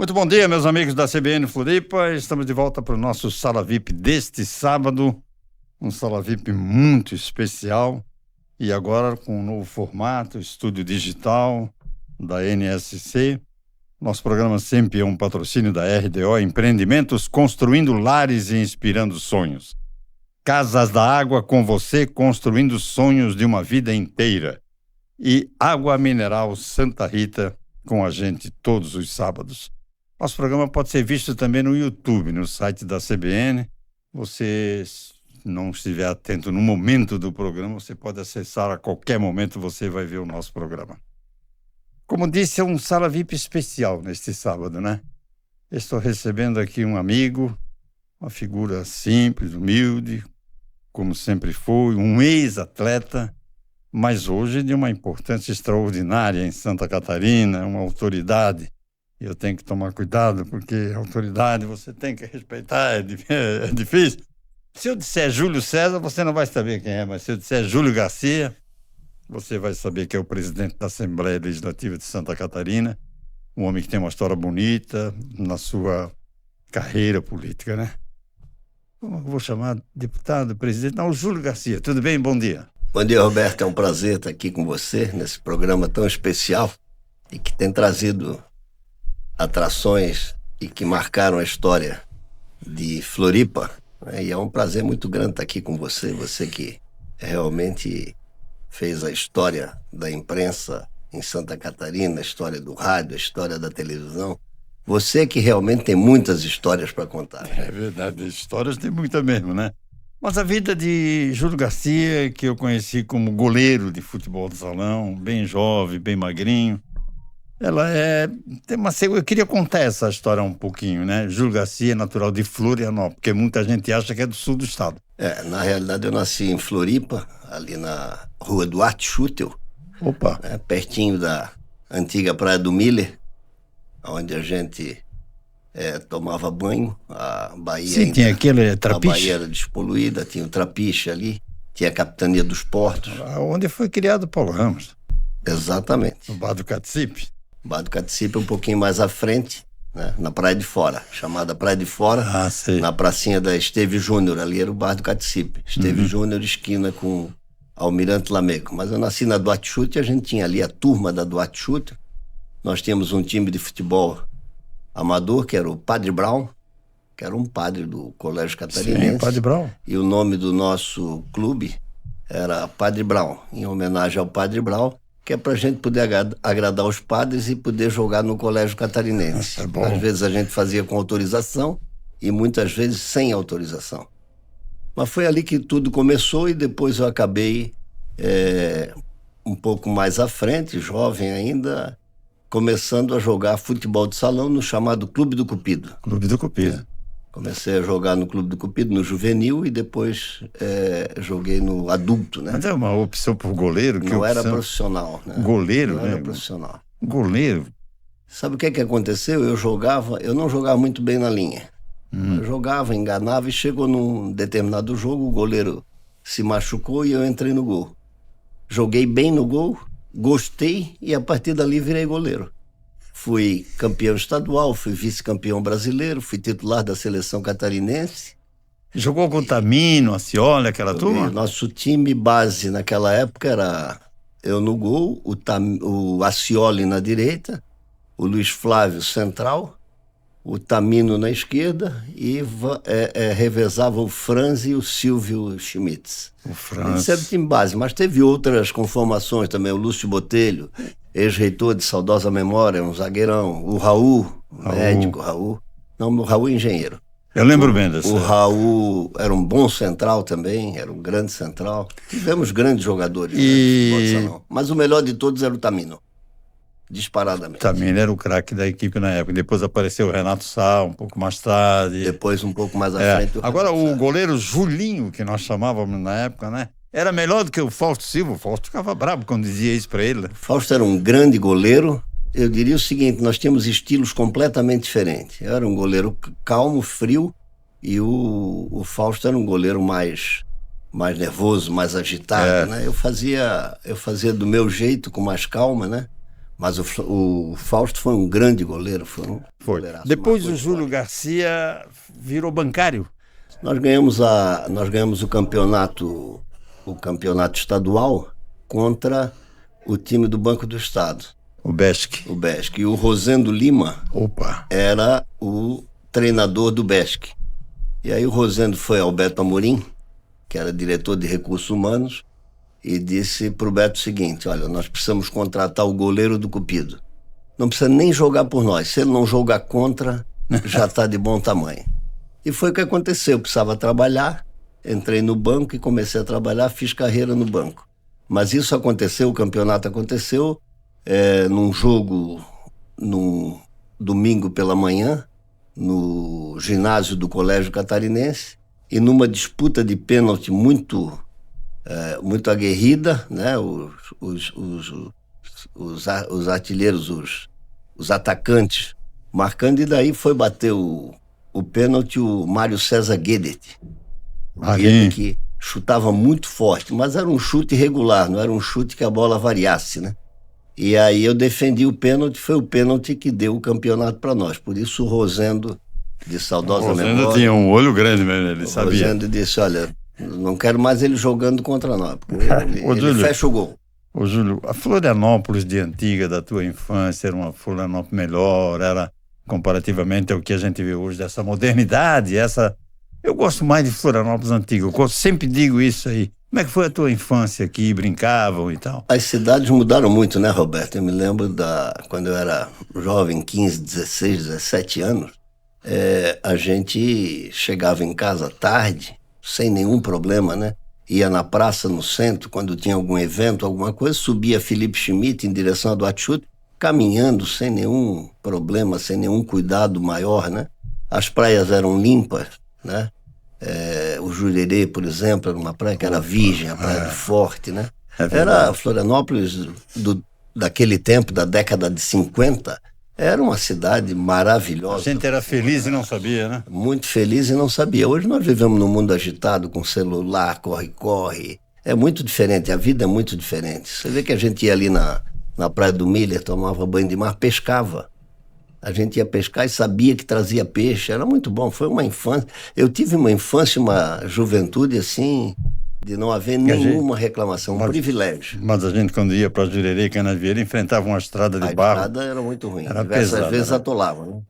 Muito bom dia, meus amigos da CBN Floripa. Estamos de volta para o nosso Sala VIP deste sábado. Um Sala VIP muito especial. E agora com um novo formato, estúdio digital da NSC. Nosso programa sempre é um patrocínio da RDO Empreendimentos, construindo lares e inspirando sonhos. Casas da Água com você, construindo sonhos de uma vida inteira. E Água Mineral Santa Rita com a gente todos os sábados. Nosso programa pode ser visto também no YouTube, no site da CBN. Você, se não estiver atento no momento do programa, você pode acessar a qualquer momento, você vai ver o nosso programa. Como disse, é um Sala VIP especial neste sábado, né? Estou recebendo aqui um amigo, uma figura simples, humilde, como sempre foi, um ex-atleta, mas hoje de uma importância extraordinária em Santa Catarina, uma autoridade. Eu tenho que tomar cuidado, porque a autoridade você tem que respeitar, é difícil. Se eu disser Júlio César, você não vai saber quem é, mas se eu disser Júlio Garcia, você vai saber que é o presidente da Assembleia Legislativa de Santa Catarina, um homem que tem uma história bonita na sua carreira política, né? Como eu vou chamar deputado, presidente? Não, o Júlio Garcia. Tudo bem? Bom dia. Bom dia, Roberto. É um prazer estar aqui com você nesse programa tão especial e que tem trazido atrações e que marcaram a história de Floripa, né? E é um prazer muito grande estar aqui com você, você que realmente fez a história da imprensa em Santa Catarina, a história do rádio, a história da televisão. Você que realmente tem muitas histórias para contar. É verdade, histórias tem muita mesmo, né? Mas a vida de Júlio Garcia, que eu conheci como goleiro de futebol de salão, bem jovem, bem magrinho, ela tem uma... Eu queria contar essa história um pouquinho, né? Júlio Garcia é natural de Florianópolis, porque muita gente acha que é do sul do estado. Na realidade eu nasci em Floripa, ali na rua Duarte Schutel. Opa! Pertinho da antiga Praia do Miller, onde a gente tomava banho. A Bahia Sim, tinha aquele trapiche. A Bahia era despoluída, tinha o trapiche ali, tinha a Capitania dos Portos. Onde foi criado Paulo Ramos. Exatamente. No Bar do Caticipe. Bar do Caticipe um pouquinho mais à frente, né, na Praia de Fora, chamada Praia de Fora, sei. Na pracinha da Esteve Júnior, ali era o Bar do Caticipe. Esteve Júnior, esquina com Almirante Lamego. Mas eu nasci na Duarte Schutel, a gente tinha ali a turma da Duarte Schutel. Nós tínhamos um time de futebol amador, que era o Padre Brown, que era um padre do Colégio Catarinense. Sim, Padre Brown. E o nome do nosso clube era Padre Brown, em homenagem ao Padre Brown, que é pra gente poder agradar os padres e poder jogar no Colégio Catarinense. É bom. Às vezes a gente fazia com autorização e muitas vezes sem autorização. Mas foi ali que tudo começou e depois eu acabei um pouco mais à frente, jovem ainda, começando a jogar futebol de salão no chamado Clube do Cupido. Clube do Cupido. Comecei a jogar no Clube do Cupido, no juvenil, e depois joguei no adulto, né? Mas é uma opção por goleiro? Não era profissional, né? Goleiro, não né? Não era profissional. Goleiro. Sabe o que aconteceu? Eu não jogava muito bem na linha. Eu jogava, enganava, e chegou num determinado jogo, o goleiro se machucou e eu entrei no gol. Joguei bem no gol, gostei, e a partir dali virei goleiro. Fui campeão estadual, fui vice-campeão brasileiro, fui titular da seleção catarinense. Jogou com o Tamino, Acioli, aquela turma? Nosso time base naquela época era eu no gol, o Acioli na direita, o Luiz Flávio central, o Tamino na esquerda e revezava o Franz e o Silvio Schmitz. O Franz. Esse era o time base, mas teve outras conformações também, o Lúcio Botelho, ex-reitor de saudosa memória, um zagueirão, o Raul, médico Raul. Não, o Raul é engenheiro. Eu lembro bem dessa. O Raul era um bom central também, era um grande central. Tivemos grandes jogadores, né, mas o melhor de todos era o Tamino, disparadamente. Tamino era o craque da equipe na época. Depois apareceu o Renato Sá, um pouco mais tarde. Depois, um pouco mais à frente. Agora, o goleiro Julinho, que nós chamávamos na época, né? Era melhor do que o Fausto Silva. O Fausto ficava bravo quando dizia isso pra ele. Né? Fausto era um grande goleiro. Eu diria o seguinte, nós tínhamos estilos completamente diferentes. Eu era um goleiro calmo, frio, e o Fausto era um goleiro mais nervoso, mais agitado, né? Eu fazia do meu jeito, com mais calma, né? Mas o Fausto foi um grande goleiro. Foi. Depois o Júlio Garcia virou bancário. Nós ganhamos o campeonato estadual contra o time do Banco do Estado. O BESC. E o Rosendo Lima era o treinador do BESC. E aí o Rosendo foi ao Beto Amorim, que era diretor de recursos humanos, e disse para o Beto o seguinte: olha, nós precisamos contratar o goleiro do Cupido. Não precisa nem jogar por nós. Se ele não jogar contra, já está de bom tamanho. E foi o que aconteceu. Eu precisava trabalhar, entrei no banco e comecei a trabalhar, fiz carreira no banco. Mas isso aconteceu, o campeonato aconteceu num jogo, num domingo pela manhã, no ginásio do Colégio Catarinense, e numa disputa de pênalti muito aguerrida, né? Os artilheiros, os atacantes marcando, e daí foi bater o pênalti o Mário César Guedes. Ele que chutava muito forte, mas era um chute irregular, não era um chute que a bola variasse, né? E aí eu defendi o pênalti, foi o pênalti que deu o campeonato para nós. Por isso o Rosendo, de saudosa memória... O Rosendo tinha um olho grande mesmo, ele sabia. O Rosendo disse, olha, não quero mais ele jogando contra nós, porque ele fecha o gol. Ô Júlio, a Florianópolis de antiga, da tua infância, era uma Florianópolis melhor, era comparativamente ao que a gente vê hoje, dessa modernidade, Eu gosto mais de Florianópolis antiga, eu sempre digo isso aí. Como é que foi a tua infância aqui? Brincavam e tal? As cidades mudaram muito, né, Roberto? Eu me lembro quando eu era jovem, 15, 16, 17 anos, a gente chegava em casa tarde, sem nenhum problema, né? Ia na praça, no centro, quando tinha algum evento, alguma coisa, subia Felipe Schmidt em direção a Duarte Schultz, caminhando sem nenhum problema, sem nenhum cuidado maior, né? As praias eram limpas, né? O Jurerê, por exemplo, era uma praia que era virgem, a praia de Forte, né? Era Florianópolis daquele tempo, da década de 50, era uma cidade maravilhosa. A gente era feliz e não sabia, né? Muito feliz e não sabia. Hoje nós vivemos num mundo agitado, com celular, corre. É muito diferente, a vida é muito diferente. Você vê que a gente ia ali na Praia do Miller, tomava banho de mar, pescava. A gente ia pescar e sabia que trazia peixe, era muito bom, foi uma infância. Eu tive uma infância, uma juventude assim, de não haver nenhuma reclamação, um privilégio. Mas a gente, quando ia para Jurerê, Canavieira, enfrentava uma estrada de barro. A estrada era muito ruim, diversas vezes atolava. Né?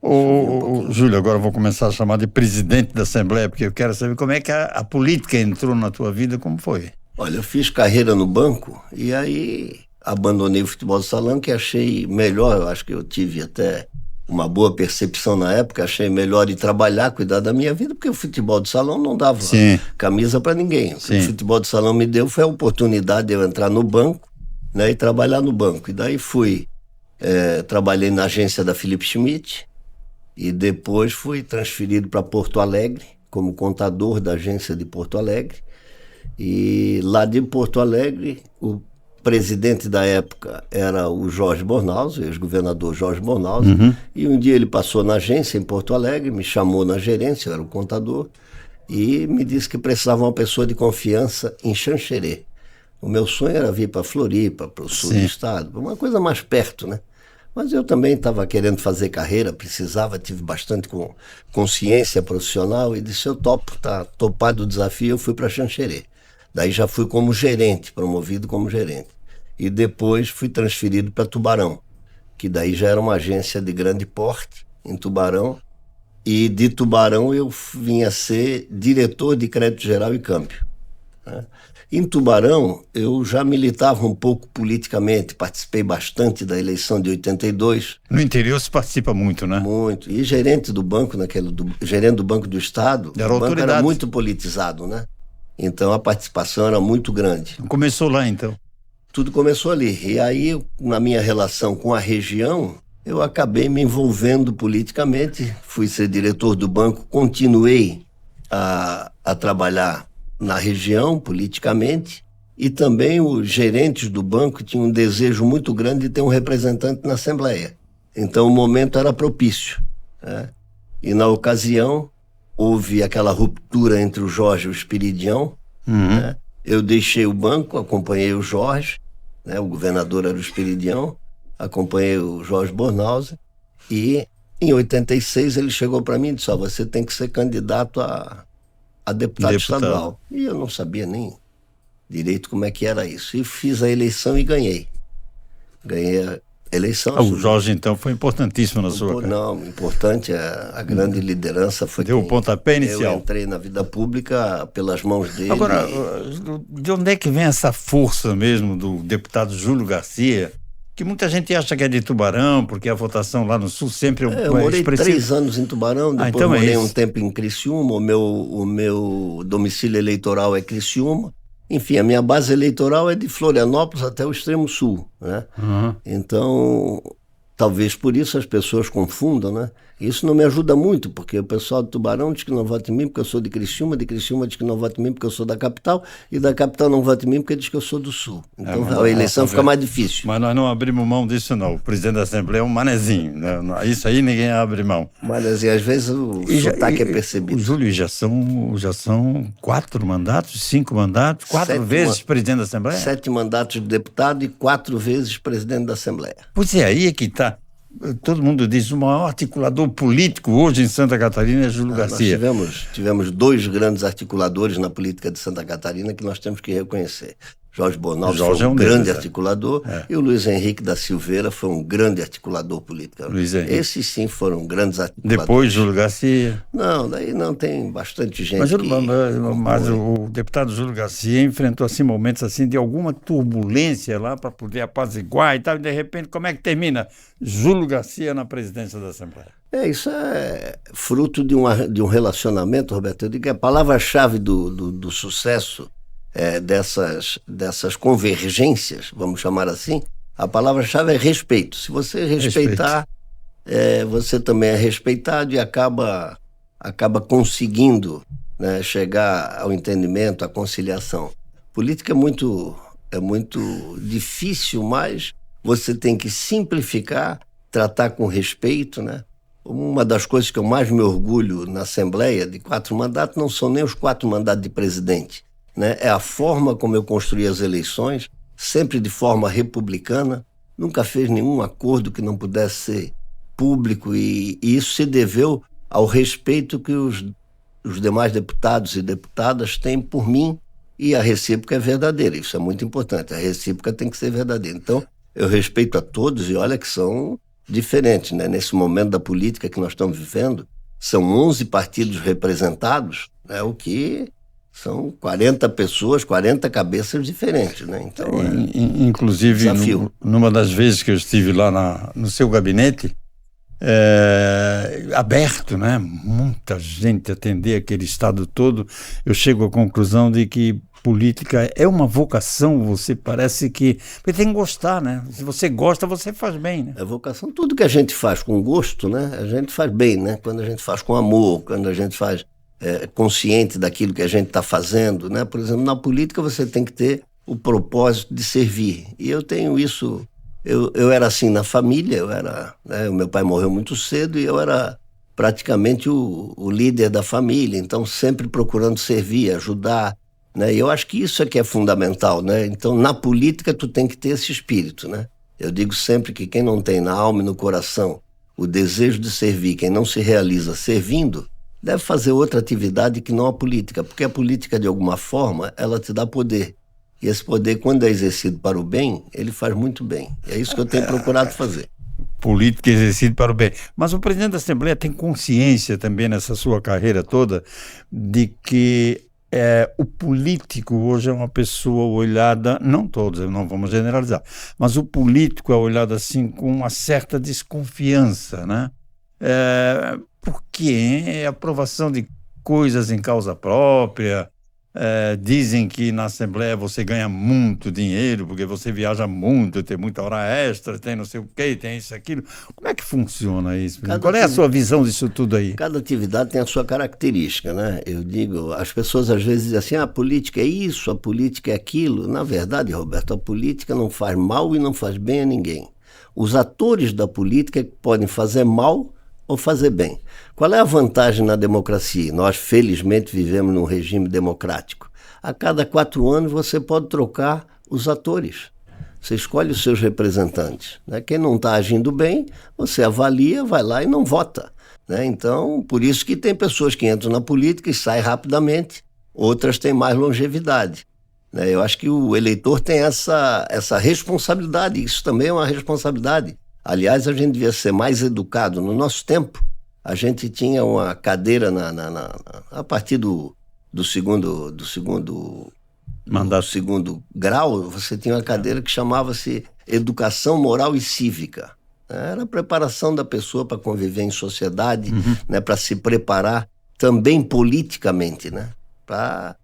Júlio, agora eu vou começar a chamar de presidente da Assembleia, porque eu quero saber como é que a política entrou na tua vida, como foi? Olha, eu fiz carreira no banco e aí abandonei o futebol de salão, que achei melhor, eu acho que eu tive até uma boa percepção na época, achei melhor ir trabalhar, cuidar da minha vida, porque o futebol de salão não dava camisa para ninguém. O que o futebol de salão me deu foi a oportunidade de eu entrar no banco, né, e trabalhar no banco. E daí trabalhei na agência da Felipe Schmidt e depois fui transferido para Porto Alegre, como contador da agência de Porto Alegre. E lá de Porto Alegre, o presidente da época era o Jorge Bornhaus, o ex-governador Jorge Bornhaus, e um dia ele passou na agência em Porto Alegre, me chamou na gerência, eu era o contador, e me disse que precisava uma pessoa de confiança em Xanxerê. O meu sonho era vir para Floripa, para o sul do estado, uma coisa mais perto, né? Mas eu também estava querendo fazer carreira, tive bastante consciência profissional, e disse, eu topo, tá topado o desafio, eu fui para Xanxerê. Daí já fui como gerente, promovido como gerente. E depois fui transferido para Tubarão, que daí já era uma agência de grande porte em Tubarão. E de Tubarão eu vim a ser diretor de crédito geral e câmbio. Né? Em Tubarão eu já militava um pouco politicamente, participei bastante da eleição de 82. No interior se participa muito, né? Muito. E gerente do banco, gerente do Banco do Estado, o banco era muito politizado, né? Então a participação era muito grande. Começou lá então? Tudo começou ali. E aí, na minha relação com a região, eu acabei me envolvendo politicamente. Fui ser diretor do banco, continuei a trabalhar na região politicamente. E também os gerentes do banco tinham um desejo muito grande de ter um representante na Assembleia. Então o momento era propício, né? E na ocasião houve aquela ruptura entre o Jorge e o Espiridião, né? Eu deixei o banco, acompanhei o Jorge, né? O governador era o Espiridião, acompanhei o Jorge Bornhausen, e em 86 ele chegou para mim e disse: você tem que ser candidato a deputado estadual. E eu não sabia nem direito como é que era isso. E fiz a eleição e ganhei. Ganhei a eleição. O Jorge, então, foi importantíssimo na sua carreira. Não, importante, a grande liderança foi... Deu o pontapé inicial. Eu entrei na vida pública pelas mãos dele. Agora, de onde é que vem essa força mesmo do deputado Júlio Garcia, que muita gente acha que é de Tubarão, porque a votação lá no Sul sempre é eu morei 3 anos em Tubarão, depois então morei um tempo em Criciúma, o meu domicílio eleitoral é Criciúma. Enfim, a minha base eleitoral é de Florianópolis até o extremo sul, né? Uhum. Então, talvez por isso as pessoas confundam, né? Isso não me ajuda muito, porque o pessoal de Tubarão diz que não vota em mim porque eu sou de Criciúma diz que não vota em mim porque eu sou da capital, e da capital não vota em mim porque diz que eu sou do sul. Então a eleição fica mais difícil. Mas nós não abrimos mão disso, não. O presidente da Assembleia é um manezinho, né? Isso aí ninguém abre mão. Manezinho, às vezes o sotaque é percebido. O Júlio já são 4 mandatos, 5 mandatos, 4 vezes presidente da Assembleia? 7 mandatos de deputado e 4 vezes presidente da Assembleia. Pois é, aí é que está. Todo mundo diz o maior articulador político hoje em Santa Catarina é Júlio Garcia. Nós tivemos 2 grandes articuladores na política de Santa Catarina que nós temos que reconhecer. Jorge Bornhausen foi um grande articulador, e o Luiz Henrique da Silveira foi um grande articulador político. Esses sim foram grandes articuladores. Depois Júlio Garcia? Não, daí não, tem bastante gente. Mas o deputado Júlio Garcia enfrentou assim momentos assim de alguma turbulência lá para poder apaziguar e tal, e de repente como é que termina? Júlio Garcia na presidência da Assembleia. Isso é fruto de um relacionamento, Roberto. Eu digo que a palavra-chave do sucesso dessas convergências, vamos chamar assim, a palavra-chave é respeito. Se você respeitar, você também é respeitado e acaba conseguindo, né, chegar ao entendimento, à conciliação. Política é muito difícil, mas você tem que simplificar, tratar com respeito, né? Uma das coisas que eu mais me orgulho na Assembleia de 4 mandatos não são nem os 4 mandatos de presidente, né? É a forma como eu construí as eleições, sempre de forma republicana, nunca fez nenhum acordo que não pudesse ser público, e isso se deveu ao respeito que os demais deputados e deputadas têm por mim, e a recíproca é verdadeira. Isso é muito importante, a recíproca tem que ser verdadeira. Então, eu respeito a todos, e olha que são diferentes, né? Nesse momento da política que nós estamos vivendo, são 11 partidos representados, né? O que são 40 pessoas, 40 cabeças diferentes, né? Então, inclusive, numa das vezes que eu estive lá no seu gabinete, aberto, né? Muita gente atender aquele estado todo, eu chego à conclusão de que política é uma vocação. Você parece que tem que gostar, né? Se você gosta, você faz bem, né? É vocação. Tudo que a gente faz com gosto, né? A gente faz bem, né? Quando a gente faz com amor, quando a gente faz consciente daquilo que a gente está fazendo, né? Por exemplo, na política você tem que ter o propósito de servir. E eu tenho isso. Eu era assim na família. O meu pai morreu muito cedo e eu era praticamente o líder da família. Então, sempre procurando servir, ajudar, né? E eu acho que isso é que é fundamental, né? Então, na política, tu tem que ter esse espírito, né? Eu digo sempre que quem não tem na alma e no coração o desejo de servir, quem não se realiza servindo, deve fazer outra atividade que não a política, porque a política, de alguma forma, ela te dá poder. E esse poder, quando é exercido para o bem, ele faz muito bem. É isso que eu tenho procurado fazer. Política exercida para o bem. Mas o presidente da Assembleia tem consciência também nessa sua carreira toda de que o político hoje é uma pessoa olhada, não todos, não vamos generalizar, mas o político é olhado assim com uma certa desconfiança, né? Porque a aprovação de coisas em causa própria, dizem que na Assembleia você ganha muito dinheiro, porque você viaja muito, tem muita hora extra, tem não sei o quê, tem isso, aquilo. Como é que funciona isso? Qual é a sua visão disso tudo aí? Cada atividade tem a sua característica, né? Eu digo, as pessoas às vezes dizem assim, a política é isso, a política é aquilo. Na verdade, Roberto, a política não faz mal e não faz bem a ninguém. Os atores da política podem fazer mal ou fazer bem. Qual é a vantagem na democracia? Nós, felizmente, vivemos num regime democrático. A cada 4 anos você pode trocar os atores. Você escolhe os seus representantes, né? Quem não está agindo bem, você avalia, vai lá e não vota, né? Então, por isso que tem pessoas que entram na política e saem rapidamente, outras têm mais longevidade, né? Eu acho que o eleitor tem essa responsabilidade, isso também é uma responsabilidade. Aliás, a gente devia ser mais educado. No nosso tempo, a gente tinha uma cadeira a partir do segundo Mandato. do segundo grau, você tinha uma cadeira que chamava-se Educação Moral e Cívica. Era a preparação da pessoa para conviver em sociedade, né, para se preparar também politicamente, né, para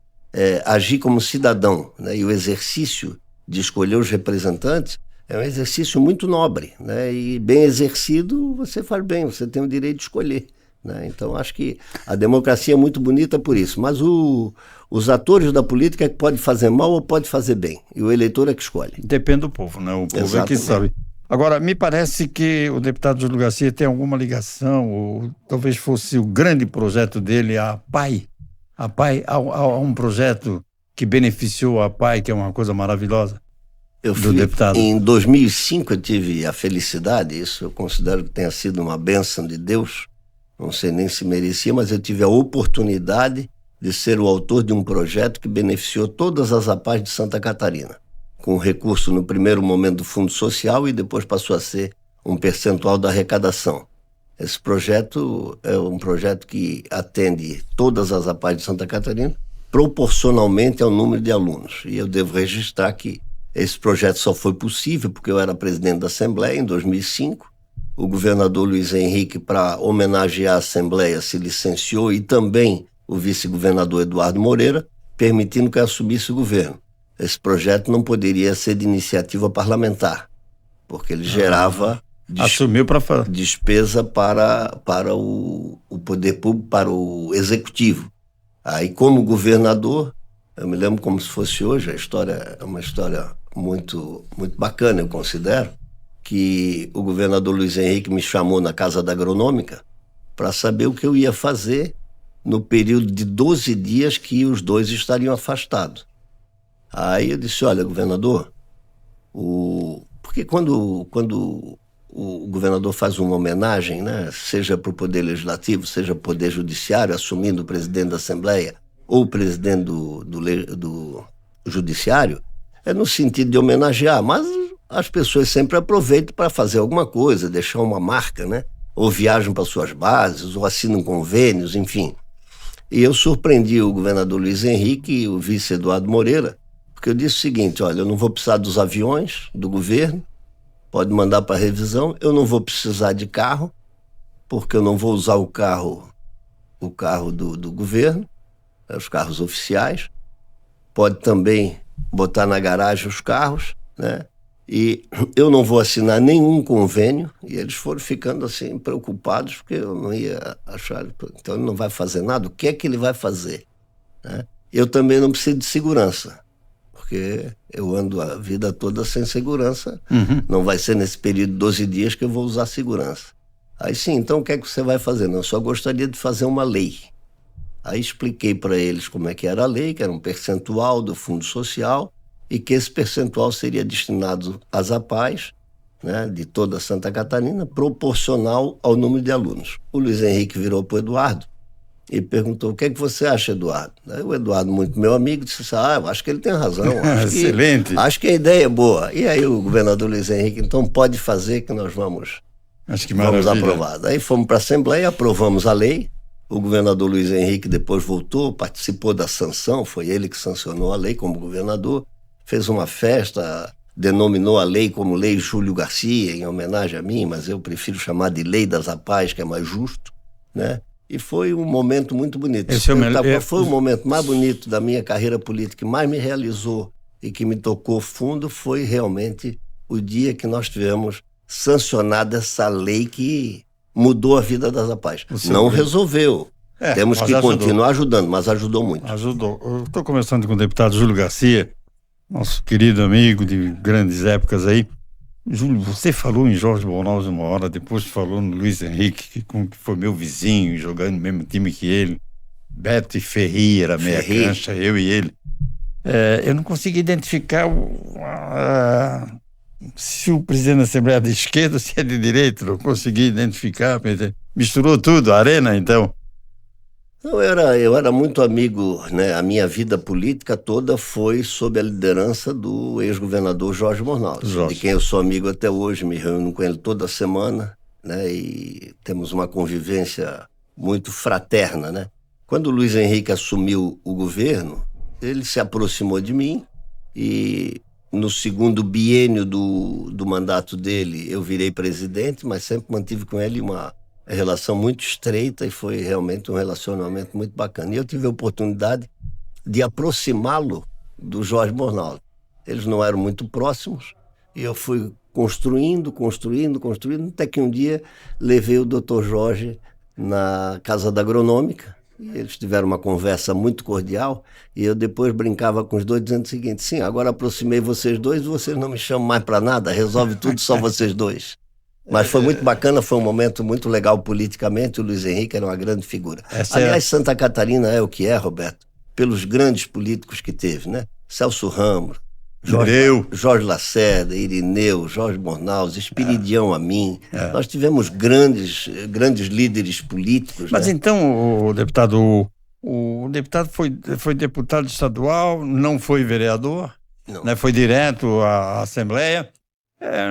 agir como cidadão, né, e o exercício de escolher os representantes é um exercício muito nobre, né, e bem exercido você faz bem, você tem o direito de escolher, né? Então acho que a democracia é muito bonita por isso, mas os atores da política é que pode fazer mal ou pode fazer bem, e o eleitor é que escolhe. Depende do povo, né? O povo Exatamente. é que sabe. Agora, me parece que o deputado Júlio Garcia tem alguma ligação, ou talvez fosse o grande projeto dele, a APAI. A APAI, há um projeto que beneficiou a APAI, que é uma coisa maravilhosa. Deputado. Em 2005 eu tive a felicidade, isso eu considero que tenha sido uma bênção de Deus, não sei nem se merecia, mas eu tive a oportunidade de ser o autor de um projeto que beneficiou todas as APAIs de Santa Catarina, com recurso no primeiro momento do Fundo Social e depois passou a ser um percentual da arrecadação. Esse projeto é um projeto que atende todas as APAIs de Santa Catarina proporcionalmente ao número de alunos. E eu devo registrar que esse projeto só foi possível porque eu era presidente da Assembleia em 2005. O governador Luiz Henrique, para homenagear a Assembleia, se licenciou e também o vice-governador Eduardo Moreira, permitindo que eu assumisse o governo. Esse projeto não poderia ser de iniciativa parlamentar, porque ele gerava despesa para o poder público, para o executivo. Aí, como governador, eu me lembro como se fosse hoje, a história é uma história muito, muito bacana, eu considero, que o governador Luiz Henrique me chamou na Casa da Agronômica para saber o que eu ia fazer no período de 12 dias que os dois estariam afastados. Aí eu disse, olha, governador, porque quando o governador faz uma homenagem, né, seja para o Poder Legislativo, seja para o Poder Judiciário, assumindo o presidente da Assembleia ou o presidente do Judiciário, é no sentido de homenagear, mas as pessoas sempre aproveitam para fazer alguma coisa, deixar uma marca, né? Ou viajam para suas bases, ou assinam convênios, enfim. E eu surpreendi o governador Luiz Henrique e o vice Eduardo Moreira, porque eu disse o seguinte, olha, eu não vou precisar dos aviões do governo, pode mandar para revisão, eu não vou precisar de carro, porque eu não vou usar o carro do governo, os carros oficiais, pode também botar na garagem os carros, né? E eu não vou assinar nenhum convênio, e eles foram ficando assim preocupados, porque eu não ia achar, então ele não vai fazer nada, o que é que ele vai fazer, né? Eu também não preciso de segurança, porque eu ando a vida toda sem segurança, não vai ser nesse período de 12 dias que eu vou usar segurança. Aí sim, então o que é que você vai fazer? Não, eu só gostaria de fazer uma lei. Aí expliquei para eles como é que era a lei, que era um percentual do Fundo Social, e que esse percentual seria destinado às APAIs, né, de toda Santa Catarina, proporcional ao número de alunos. O Luiz Henrique virou para o Eduardo e perguntou, o que é que você acha, Eduardo? Aí o Eduardo, muito meu amigo, disse, eu acho que ele tem razão. Excelente. Acho que a ideia é boa. E aí o governador Luiz Henrique, então pode fazer que nós vamos aprovar. Aí fomos para a Assembleia, aprovamos a lei. O governador Luiz Henrique depois voltou, participou da sanção, foi ele que sancionou a lei como governador, fez uma festa, denominou a lei como Lei Júlio Garcia, em homenagem a mim, mas eu prefiro chamar de Lei das APAIs, que é mais justo, né? E foi um momento muito bonito. Foi o momento mais bonito da minha carreira política, que mais me realizou e que me tocou fundo, foi realmente o dia que nós tivemos sancionada essa lei que mudou a vida das APAIs. Não resolveu. Temos que continuar ajudando, mas ajudou muito. Ajudou. Eu estou conversando com o deputado Júlio Garcia, nosso querido amigo de grandes épocas aí. Júlio, você falou em Jorge Bornaus uma hora, depois falou no Luiz Henrique, que foi meu vizinho, jogando no mesmo time que ele. Beto e Ferri, era meia cancha, eu e ele. Eu não consigo identificar se o presidente da Assembleia é de esquerda, se é de direita, não consegui identificar, misturou tudo, a arena, então. Eu era muito amigo, né? A minha vida política toda foi sob a liderança do ex-governador Jorge Bornhaus, de quem eu sou amigo até hoje, me reúno com ele toda semana, né? E temos uma convivência muito fraterna, né? Quando o Luiz Henrique assumiu o governo, ele se aproximou de mim e no segundo biênio do mandato dele eu virei presidente, mas sempre mantive com ele uma relação muito estreita e foi realmente um relacionamento muito bacana. E eu tive a oportunidade de aproximá-lo do Jorge Bornhaus. Eles não eram muito próximos e eu fui construindo, até que um dia levei o Dr. Jorge na Casa da Agronômica e eles tiveram uma conversa muito cordial e eu depois brincava com os dois dizendo o seguinte: sim, agora aproximei vocês dois e vocês não me chamam mais para nada, resolve tudo só vocês dois. Mas foi muito bacana, foi um momento muito legal politicamente, o Luiz Henrique era uma grande figura. Aliás, Santa Catarina é o que é, Roberto, pelos grandes políticos que teve, né? Celso Ramos, Jorge Lacerda, Irineu, Jorge Bornhaus, Espiridião Amin. Nós tivemos grandes líderes políticos. Mas né? Então, o deputado foi deputado estadual, não foi vereador, Não. Né? Foi direto à Assembleia.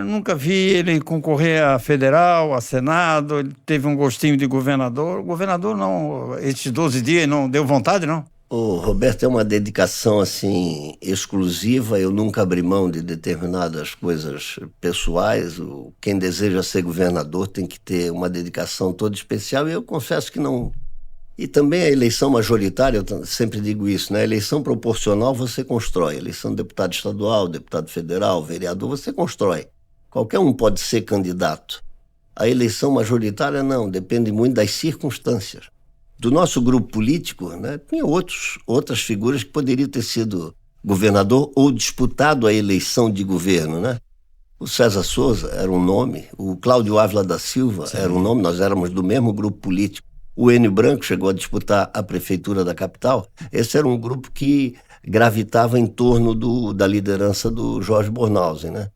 Nunca vi ele concorrer a federal, a Senado, ele teve um gostinho de governador. O governador não, esses 12 dias não deu vontade, não? O Roberto é uma dedicação assim exclusiva, eu nunca abri mão de determinadas coisas pessoais. Quem deseja ser governador tem que ter uma dedicação toda especial e eu confesso que não. E também a eleição majoritária, eu sempre digo isso, né? A eleição proporcional você constrói, a eleição de deputado estadual, deputado federal, vereador, você constrói. Qualquer um pode ser candidato. A eleição majoritária não, depende muito das circunstâncias. Do nosso grupo político, né, tinha outras figuras que poderiam ter sido governador ou disputado a eleição de governo, né? O César Souza era um nome, o Cláudio Ávila da Silva era um nome, nós éramos do mesmo grupo político. O Enio Branco chegou a disputar a prefeitura da capital. Esse era um grupo que gravitava em torno da liderança do Jorge Bornhaus, né?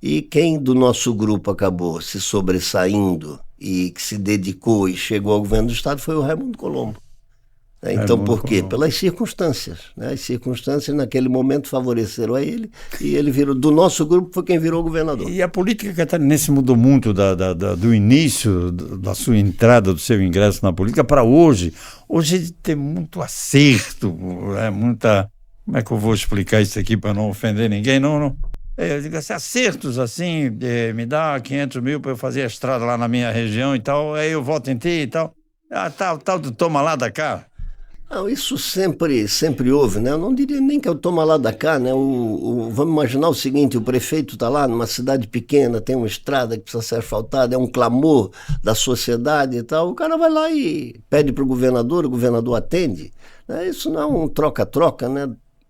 E quem do nosso grupo acabou se sobressaindo e que se dedicou e chegou ao governo do estado foi o Raimundo Colombo. Então, por quê? Pelas circunstâncias, né? As circunstâncias naquele momento favoreceram a ele e ele virou, do nosso grupo, foi quem virou governador. E a política catarinense mudou muito do início, da sua entrada, do seu ingresso na política para hoje. Hoje tem muito acerto, muita... Como é que eu vou explicar isso aqui para não ofender ninguém? Não. Eu digo assim, acertos assim, me dá 500 mil para eu fazer a estrada lá na minha região e tal, aí eu voto em ti e tal. Tal do toma lá da cá. Não, isso sempre houve, né? Eu não diria nem que eu toma lá da cá, né? Vamos imaginar o seguinte, o prefeito está lá numa cidade pequena, tem uma estrada que precisa ser asfaltada, é um clamor da sociedade e tal, o cara vai lá e pede para o governador atende. Né? Isso não é um troca-troca, né?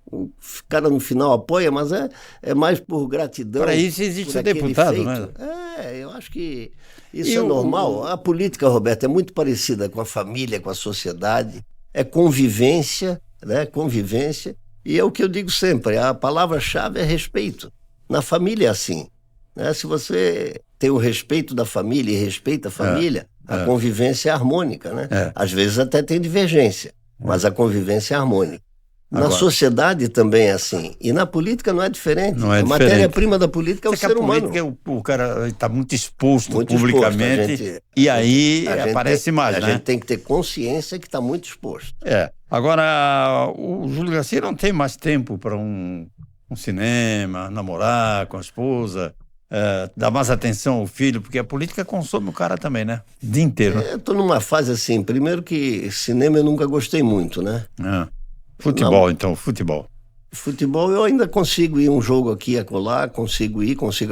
O cara no final apoia, mas é mais por gratidão. Para isso existe o deputado, feito. Né? Eu acho que isso é normal. A política, Roberto, é muito parecida com a família, com a sociedade. É convivência, né? Convivência. E é o que eu digo sempre, a palavra-chave é respeito. Na família é assim. Né? Se você tem o respeito da família e respeita a família, a convivência é harmônica. Né? Às vezes até tem divergência, mas a convivência é harmônica. Na sociedade também é assim. E na política não é diferente. A matéria-prima da política é o ser humano. O cara está muito exposto publicamente e aí aparece mais, né? A gente tem que ter consciência que está muito exposto. Agora, o Júlio Garcia não tem mais tempo para um cinema, namorar com a esposa, dar mais atenção ao filho, porque a política consome o cara também, né? O dia inteiro. Eu estou numa fase assim, primeiro que cinema eu nunca gostei muito, né? Futebol, Não. Então, futebol. Futebol eu ainda consigo ir um jogo aqui e acolá, consigo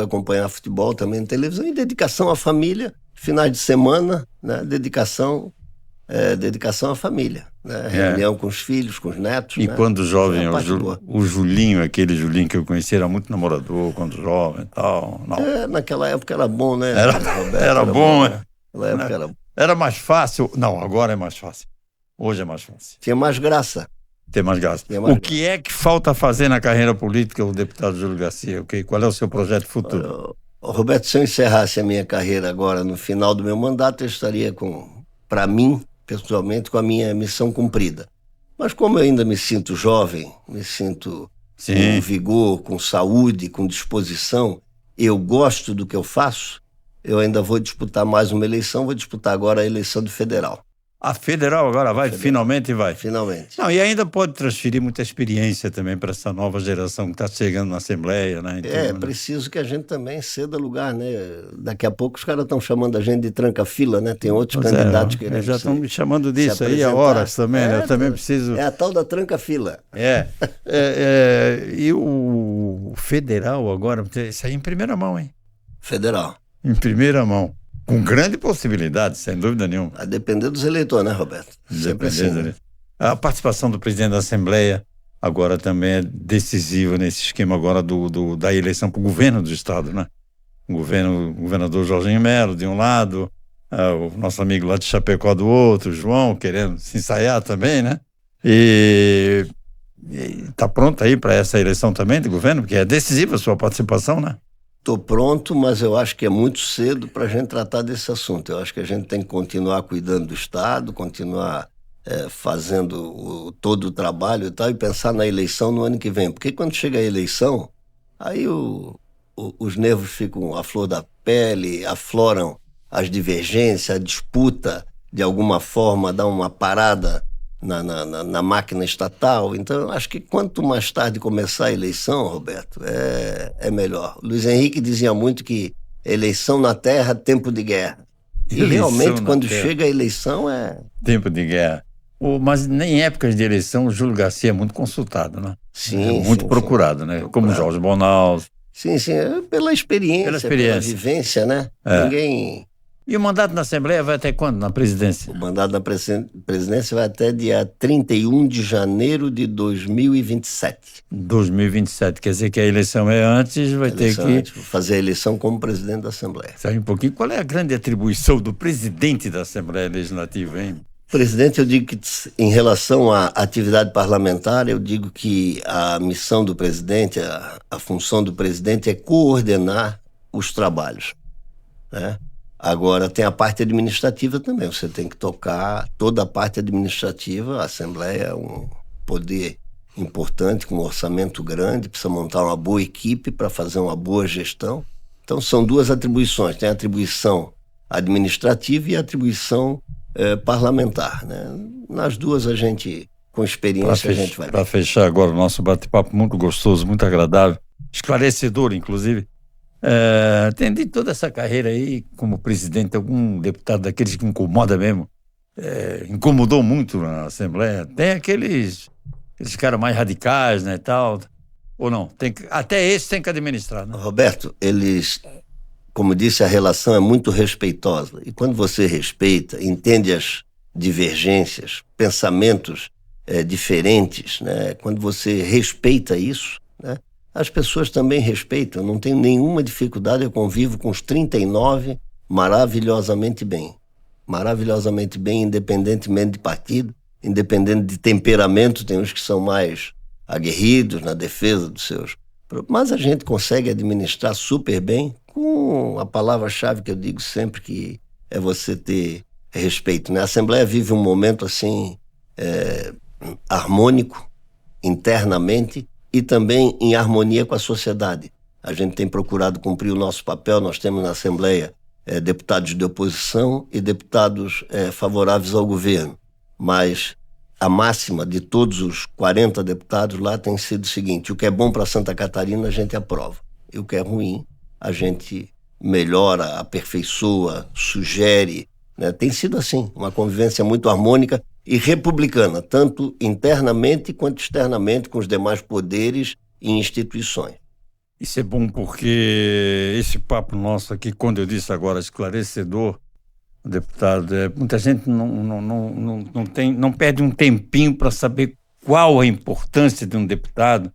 acompanhar futebol também na televisão, e dedicação à família, finais de semana, né? Dedicação à família, né? Reunião com os filhos, com os netos. E né? quando jovem, o Julinho, aquele Julinho que eu conheci, era muito namorador quando jovem e tal. Não. Naquela época era bom, né? Era bom, né? Naquela época era mais fácil. Não, agora é mais fácil. Hoje é mais fácil. Tinha mais graça. ter mais gás. O que é que falta fazer na carreira política, o deputado Júlio Garcia? Qual é o seu projeto futuro? Roberto, se eu encerrasse a minha carreira agora, no final do meu mandato, eu estaria para mim, pessoalmente, com a minha missão cumprida. Mas como eu ainda me sinto jovem, me sinto com vigor, com saúde, com disposição, eu gosto do que eu faço, eu ainda vou disputar mais uma eleição, vou disputar agora a eleição do federal. A federal agora vai? Federal. Finalmente vai? Finalmente. Não, e ainda pode transferir muita experiência também para essa nova geração que está chegando na Assembleia, né? Então, preciso que a gente também ceda lugar, né? Daqui a pouco os caras estão chamando a gente de tranca-fila, né? Tem outros candidatos que já estão me chamando disso aí há horas também, né? Eu também preciso... É a tal da tranca-fila. E o federal agora, isso aí em primeira mão, hein? Federal. Em primeira mão. Com grande possibilidade, sem dúvida nenhuma. A depender dos eleitores, né, Roberto? Depender. A participação do presidente da Assembleia agora também é decisiva nesse esquema agora da eleição para o governo do Estado, né? O governador Jorginho Melo, de um lado, o nosso amigo lá de Chapecó do outro, João, querendo se ensaiar também, né? E está pronto aí para essa eleição também de governo, porque é decisiva a sua participação, né? Estou pronto, mas eu acho que é muito cedo para a gente tratar desse assunto. Eu acho que a gente tem que continuar cuidando do Estado, continuar fazendo todo o trabalho e tal, e pensar na eleição no ano que vem. Porque quando chega a eleição, aí os nervos ficam à flor da pele, afloram as divergências, a disputa, de alguma forma, dá uma parada na máquina estatal. Então, eu acho que quanto mais tarde começar a eleição, Roberto, é melhor. Luiz Henrique dizia muito que eleição na terra, tempo de guerra. E realmente, quando chega a eleição, é... tempo de guerra. Mas em épocas de eleição, o Júlio Garcia é muito consultado, né? Sim, muito procurado, né? Como Jorge Bonal. Sim, pela experiência, pela vivência, né? Ninguém... E o mandato na Assembleia vai até quando, na presidência? O mandato na presidência vai até dia 31 de janeiro de 2027. 2027, quer dizer que a eleição é antes, vai ter que... fazer a eleição como presidente da Assembleia. Sabe um pouquinho, qual é a grande atribuição do presidente da Assembleia Legislativa, hein? Presidente, eu digo que em relação à atividade parlamentar, eu digo que a missão do presidente, a função do presidente é coordenar os trabalhos, né? Agora, tem a parte administrativa também. Você tem que tocar toda a parte administrativa. A Assembleia é um poder importante, com um orçamento grande, precisa montar uma boa equipe para fazer uma boa gestão. Então, são duas atribuições. Tem a atribuição administrativa e a atribuição parlamentar, né? Nas duas, a gente, com experiência, a gente vai... Para fechar agora o nosso bate-papo muito gostoso, muito agradável, esclarecedor, inclusive. Tem de toda essa carreira aí como presidente, algum deputado daqueles que incomoda mesmo, incomodou muito na Assembleia? Tem aqueles caras mais radicais, né, tal, ou não? Até esse tem que administrar, né? Roberto, eles, como disse, a relação é muito respeitosa, e quando você respeita, entende as divergências, pensamentos diferentes, né? Quando você respeita isso, né? As pessoas também respeitam, não tenho nenhuma dificuldade, eu convivo com os 39 maravilhosamente bem, independentemente de partido, independente de temperamento. Tem uns que são mais aguerridos na defesa dos seus, mas a gente consegue administrar super bem, com a palavra-chave que eu digo sempre, que é você ter respeito, né? A Assembleia vive um momento assim, harmônico, internamente, e também em harmonia com a sociedade. A gente tem procurado cumprir o nosso papel. Nós temos na Assembleia deputados de oposição e deputados favoráveis ao governo. Mas a máxima de todos os 40 deputados lá tem sido o seguinte: o que é bom para Santa Catarina a gente aprova, e o que é ruim a gente melhora, aperfeiçoa, sugere, né? Tem sido assim, uma convivência muito harmônica e republicana, tanto internamente quanto externamente, com os demais poderes e instituições. Isso é bom porque esse papo nosso aqui, quando eu disse agora esclarecedor, deputado, muita gente não perde um tempinho para saber qual a importância de um deputado,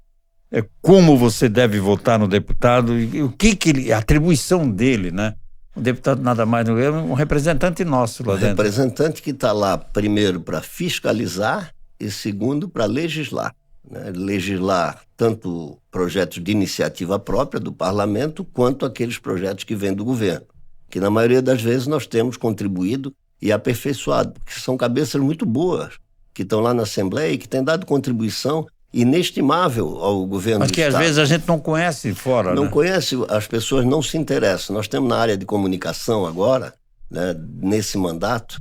como você deve votar no deputado e o que a atribuição dele, né? O deputado nada mais não é um representante nosso lá dentro. Representante que está lá primeiro para fiscalizar e segundo, para legislar. Né? Legislar tanto projetos de iniciativa própria do parlamento, quanto aqueles projetos que vêm do governo, que na maioria das vezes nós temos contribuído e aperfeiçoado, porque são cabeças muito boas, que estão lá na Assembleia e que têm dado contribuição inestimável ao governo Mas do que Estado. às vezes a gente não conhece fora, Não né? conhece, as pessoas não se interessam. Nós temos na área de comunicação agora, né, nesse mandato,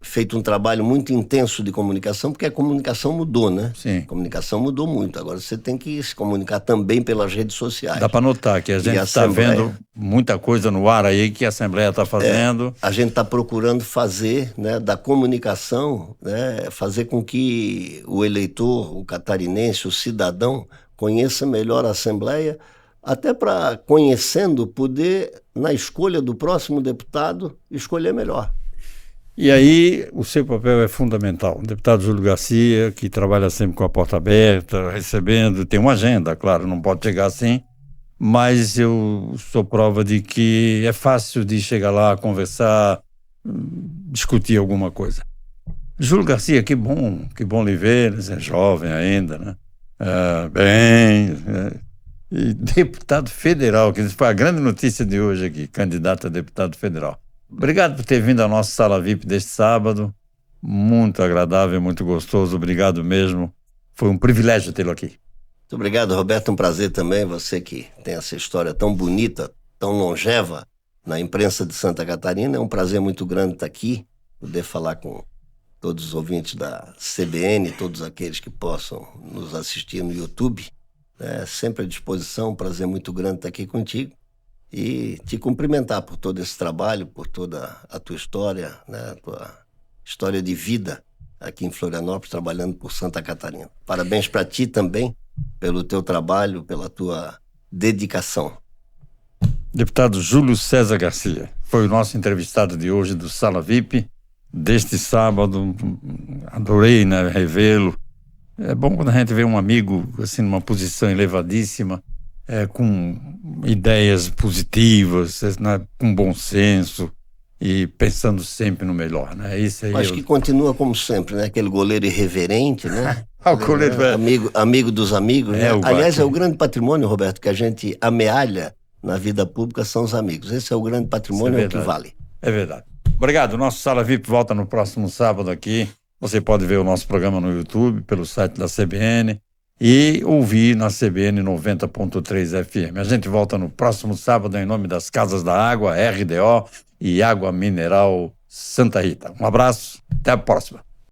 feito um trabalho muito intenso de comunicação, porque a comunicação mudou, né? Sim. A comunicação mudou muito. Agora você tem que se comunicar também pelas redes sociais. Dá para notar que a gente está vendo muita coisa no ar aí que a Assembleia está fazendo. A gente está procurando fazer, né, da comunicação, né, fazer com que o eleitor, o catarinense, o cidadão, conheça melhor a Assembleia, até para, conhecendo, poder, na escolha do próximo deputado, escolher melhor. E aí o seu papel é fundamental. O deputado Júlio Garcia, que trabalha sempre com a porta aberta, recebendo, tem uma agenda, claro, não pode chegar assim, mas eu sou prova de que é fácil de chegar lá, conversar, discutir alguma coisa. Júlio Garcia, que bom lhe ver, você é jovem ainda, né? E deputado federal, que foi a grande notícia de hoje aqui, candidato a deputado federal. Obrigado por ter vindo à nossa sala VIP deste sábado, muito agradável, muito gostoso, obrigado mesmo, foi um privilégio tê-lo aqui. Muito obrigado, Roberto, um prazer também, você que tem essa história tão bonita, tão longeva na imprensa de Santa Catarina, é um prazer muito grande estar aqui, poder falar com todos os ouvintes da CBN, todos aqueles que possam nos assistir no YouTube, sempre à disposição, um prazer muito grande estar aqui contigo. E te cumprimentar por todo esse trabalho, por toda a tua história, né, a tua história de vida aqui em Florianópolis, trabalhando por Santa Catarina. Parabéns para ti também, pelo teu trabalho, pela tua dedicação. Deputado Júlio César Garcia, foi o nosso entrevistado de hoje do Sala VIP, deste sábado. Adorei, né, revê-lo. É bom quando a gente vê um amigo assim numa posição elevadíssima, com ideias positivas, né, com bom senso e pensando sempre no melhor, né? Isso aí. Acho que continua como sempre, né? Aquele goleiro irreverente, né? O goleiro amigo dos amigos, né? Aliás, é o grande patrimônio, Roberto, que a gente amealha na vida pública são os amigos. Esse é o grande patrimônio, é o que vale. É verdade. Obrigado. O nosso Sala VIP volta no próximo sábado aqui. Você pode ver o nosso programa no YouTube, pelo site da CBN e ouvir na CBN 90.3 FM. A gente volta no próximo sábado em nome das Casas da Água, RDO e Água Mineral Santa Rita. Um abraço, até a próxima.